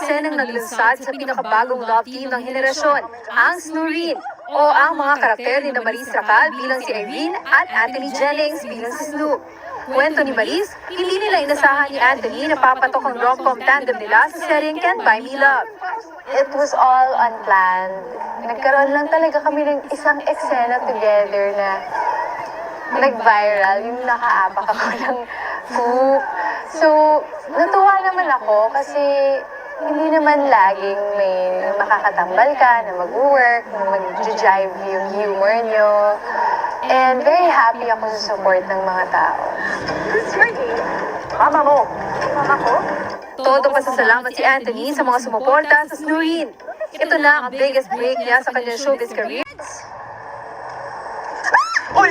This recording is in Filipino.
eksenang naglunsad sa pinakabagong love team ng henerasyon, ang Snurin, o ang mga karakter ni Maris Racal bilang si Irene at Anthony Jennings bilang si Snoop. Kwento ni Maris, hindi nila inasahan ni Anthony na papatok ang rom-com tandem nila sa seryeng Can't Buy Me Love. It was all unplanned. Nagkaroon lang talaga kami ng isang eksena together na nag-viral, yung nakaapak ako ng poop. So, natuwa naman ako kasi hindi naman laging may makakatambal ka na mag-work, na mag-jive yung humor nyo. And very happy ako sa support ng mga tao. Mama mo! Mama ko? Todo pasasalamat si Anthony sa mga sumuporta sa Snurin. Ito na ang biggest break niya sa kanyang showbiz career. Oy!